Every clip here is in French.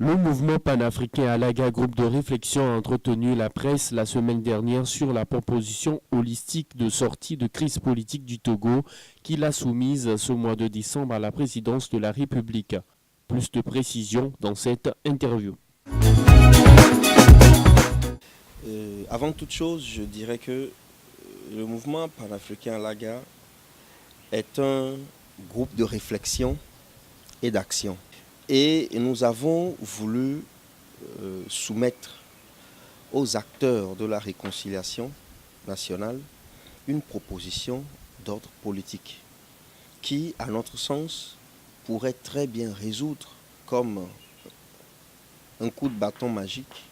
Le mouvement panafricain Alaga, groupe de réflexion, a entretenu la presse la semaine dernière sur la proposition holistique de sortie de crise politique du Togo qu'il a soumise ce mois de décembre à la présidence de la République. Plus de précisions dans cette interview. Avant toute chose, je dirais que le mouvement panafricain Alaga est un groupe de réflexion et d'action. Et nous avons voulu soumettre aux acteurs de la réconciliation nationale une proposition d'ordre politique qui, à notre sens, pourrait très bien résoudre comme un coup de bâton magique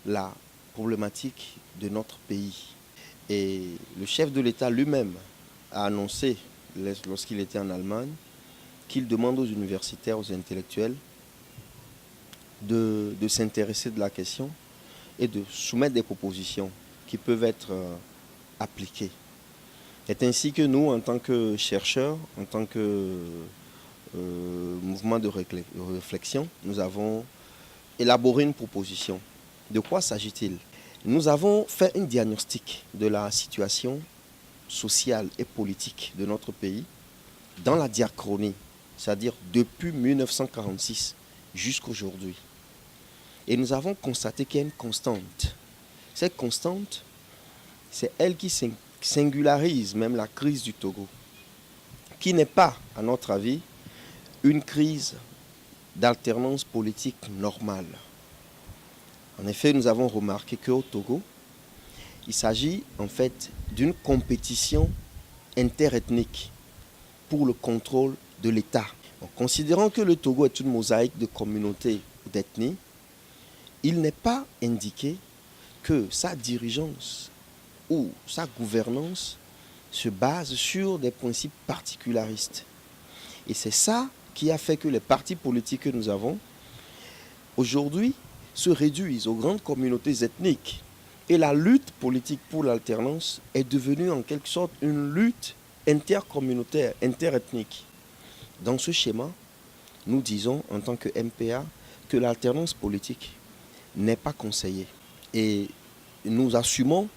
la problématique de notre pays. Et le chef de l'État lui-même a annoncé, lorsqu'il était en Allemagne, qu'il demande aux universitaires, aux intellectuels de s'intéresser de la question et de soumettre des propositions qui peuvent être appliquées. C'est ainsi que nous, en tant que chercheurs, en tant que mouvement de réflexion, nous avons élaboré une proposition. De quoi s'agit-il? Nous avons fait un diagnostic de la situation sociale et politique de notre pays dans la diachronie, c'est-à-dire depuis 1946 jusqu'à aujourd'hui. Et nous avons constaté qu'il y a une constante. Cette constante, c'est elle qui singularise même la crise du Togo, qui n'est pas, à notre avis, une crise d'alternance politique normale. En effet, nous avons remarqué qu'au Togo, il s'agit en fait d'une compétition interethnique pour le contrôle de l'État. Considérant que le Togo est une mosaïque de communautés ou d'ethnies, il n'est pas indiqué que sa dirigeance ou sa gouvernance se base sur des principes particularistes. Et c'est ça qui a fait que les partis politiques que nous avons aujourd'hui se réduisent aux grandes communautés ethniques. Et la lutte politique pour l'alternance est devenue en quelque sorte une lutte intercommunautaire, interethnique. Dans ce schéma, nous disons en tant que MPA que l'alternance politique n'est pas conseillée. Et nous assumons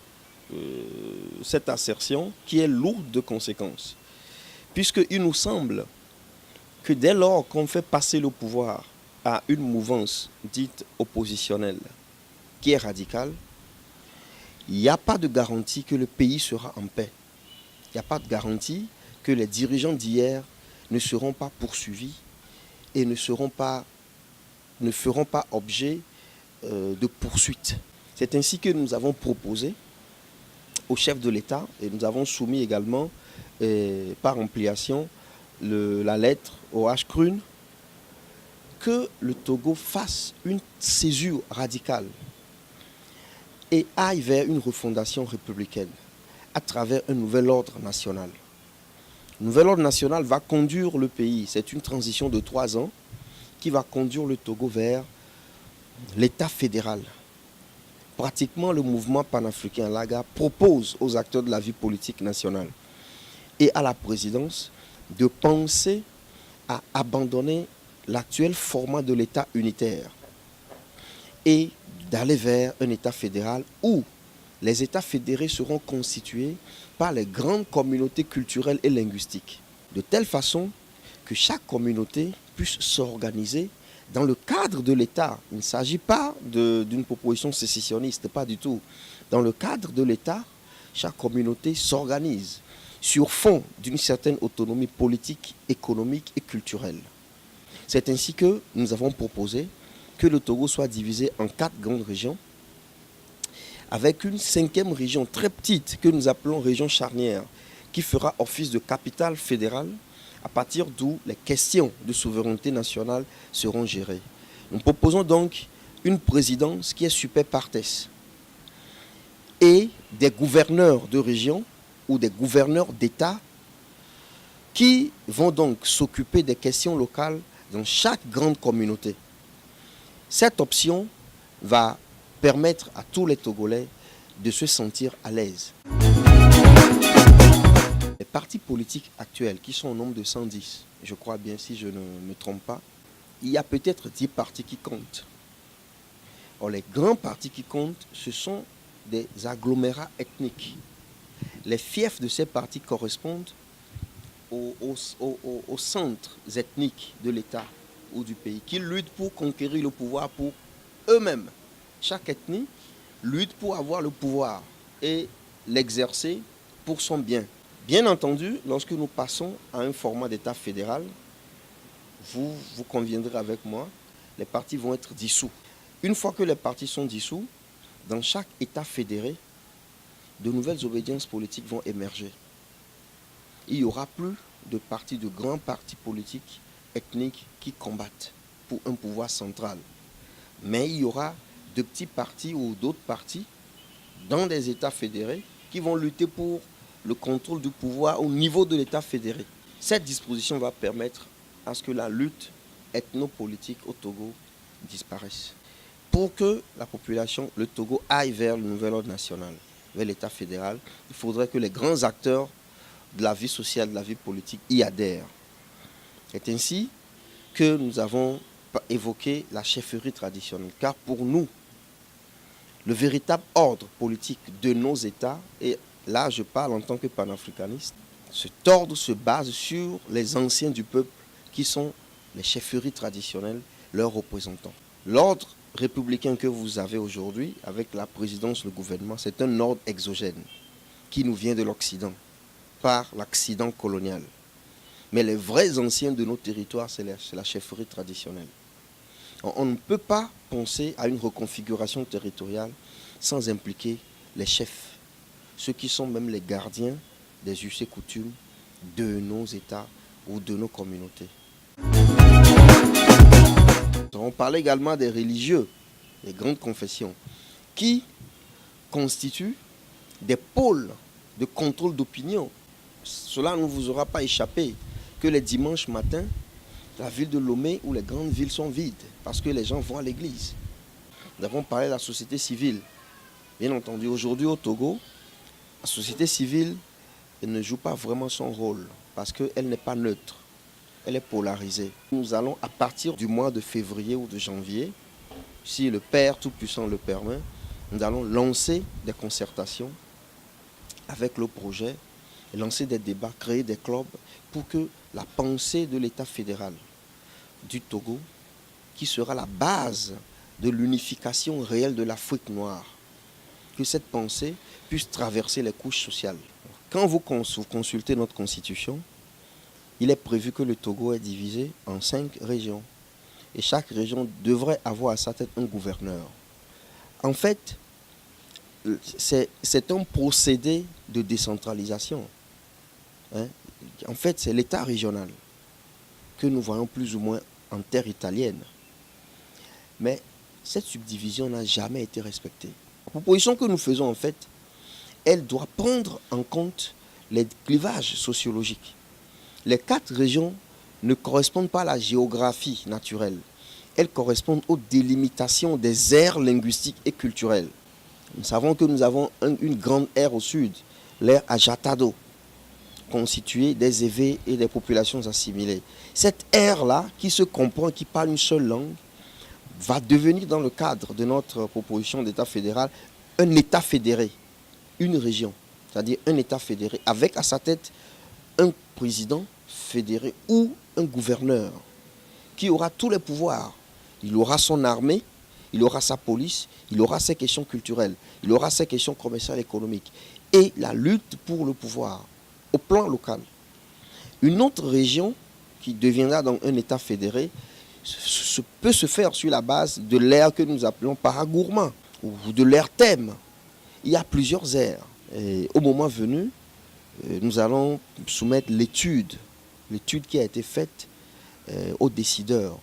cette assertion qui est lourde de conséquences. Puisqu'il nous semble que dès lors qu'on fait passer le pouvoir à une mouvance dite oppositionnelle, qui est radicale, il n'y a pas de garantie que le pays sera en paix. Il n'y a pas de garantie que les dirigeants d'hier ne seront pas poursuivis et ne feront pas objet de poursuites. C'est ainsi que nous avons proposé au chef de l'État, et nous avons soumis également par ampliation la lettre au HCRUN, que le Togo fasse une césure radicale et aille vers une refondation républicaine à travers un nouvel ordre national. Le nouvel ordre national va conduire le pays, c'est une transition de 3 ans qui va conduire le Togo vers l'État fédéral. Pratiquement, le mouvement panafricain Alaga propose aux acteurs de la vie politique nationale et à la présidence de penser à abandonner l'actuel format de l'État unitaire et d'aller vers un État fédéral où les États fédérés seront constitués par les grandes communautés culturelles et linguistiques, de telle façon que chaque communauté puisse s'organiser dans le cadre de l'État. Il ne s'agit pas d'une proposition sécessionniste, pas du tout. Dans le cadre de l'État, chaque communauté s'organise sur fond d'une certaine autonomie politique, économique et culturelle. C'est ainsi que nous avons proposé que le Togo soit divisé en 4 grandes régions, avec une 5e région très petite que nous appelons région charnière, qui fera office de capitale fédérale, à partir d'où les questions de souveraineté nationale seront gérées. Nous proposons donc une présidence qui est super partes et des gouverneurs de région ou des gouverneurs d'État qui vont donc s'occuper des questions locales dans chaque grande communauté. Cette option va permettre à tous les Togolais de se sentir à l'aise. partis politiques actuels, qui sont au nombre de 110, je crois bien si je ne me trompe pas, il y a peut-être 10 partis qui comptent. Or, les grands partis qui comptent, ce sont des agglomérats ethniques. Les fiefs de ces partis correspondent aux centres ethniques de l'État ou du pays qui luttent pour conquérir le pouvoir pour eux-mêmes. Chaque ethnie lutte pour avoir le pouvoir et l'exercer pour son bien. Bien entendu, lorsque nous passons à un format d'État fédéral, vous conviendrez avec moi, les partis vont être dissous. Une fois que les partis sont dissous, dans chaque État fédéré, de nouvelles obédiences politiques vont émerger. Il n'y aura plus de partis, de grands partis politiques ethniques qui combattent pour un pouvoir central. Mais il y aura de petits partis ou d'autres partis dans des États fédérés qui vont lutter pour le contrôle du pouvoir au niveau de l'État fédéré. Cette disposition va permettre à ce que la lutte ethnopolitique au Togo disparaisse. Pour que la population, le Togo, aille vers le nouvel ordre national, vers l'État fédéral, il faudrait que les grands acteurs de la vie sociale, de la vie politique y adhèrent. C'est ainsi que nous avons évoqué la chefferie traditionnelle, car pour nous, le véritable ordre politique de nos États, et là je parle en tant que panafricaniste, cet ordre se base sur les anciens du peuple qui sont les chefferies traditionnelles, leurs représentants. L'ordre républicain que vous avez aujourd'hui, avec la présidence, le gouvernement, c'est un ordre exogène qui nous vient de l'Occident, par l'accident colonial. Mais les vrais anciens de nos territoires, c'est la chefferie traditionnelle. On ne peut pas penser à une reconfiguration territoriale sans impliquer les chefs, ceux qui sont même les gardiens des us et coutumes de nos États ou de nos communautés. On parlait également des religieux, des grandes confessions, qui constituent des pôles de contrôle d'opinion. Cela ne vous aura pas échappé que les dimanches matins, la ville de Lomé ou les grandes villes sont vides parce que les gens vont à l'église. Nous avons parlé de la société civile. Bien entendu, aujourd'hui au Togo, la société civile ne joue pas vraiment son rôle parce qu'elle n'est pas neutre. Elle est polarisée. Nous allons, à partir du mois de février ou de janvier, si le Père Tout-Puissant le permet, nous allons lancer des concertations avec le projet, lancer des débats, créer des clubs pour que la pensée de l'État fédéral du Togo, qui sera la base de l'unification réelle de l'Afrique noire, que cette pensée puisse traverser les couches sociales. Quand vous consultez notre constitution, il est prévu que le Togo est divisé en 5 régions. Et chaque région devrait avoir à sa tête un gouverneur. En fait, c'est un procédé de décentralisation. En fait, c'est l'État régional que nous voyons plus ou moins en terre italienne. Mais cette subdivision n'a jamais été respectée. La proposition que nous faisons, en fait, elle doit prendre en compte les clivages sociologiques. Les 4 régions ne correspondent pas à la géographie naturelle. Elles correspondent aux délimitations des aires linguistiques et culturelles. Nous savons que nous avons une grande aire au sud, l'aire Ajatado, constituée des Évés et des populations assimilées. Cette aire-là, qui se comprend, qui parle une seule langue, va devenir, dans le cadre de notre proposition d'État fédéral, un État fédéré, une région, c'est-à-dire un État fédéré, avec à sa tête un président fédéré ou un gouverneur qui aura tous les pouvoirs. Il aura son armée, il aura sa police, il aura ses questions culturelles, il aura ses questions commerciales et économiques et la lutte pour le pouvoir au plan local. Une autre région qui deviendra donc un État fédéré peut se faire sur la base de l'aire que nous appelons paragourmand ou de l'aire thème. Il y a plusieurs aires. Et au moment venu, nous allons soumettre l'étude qui a été faite aux décideurs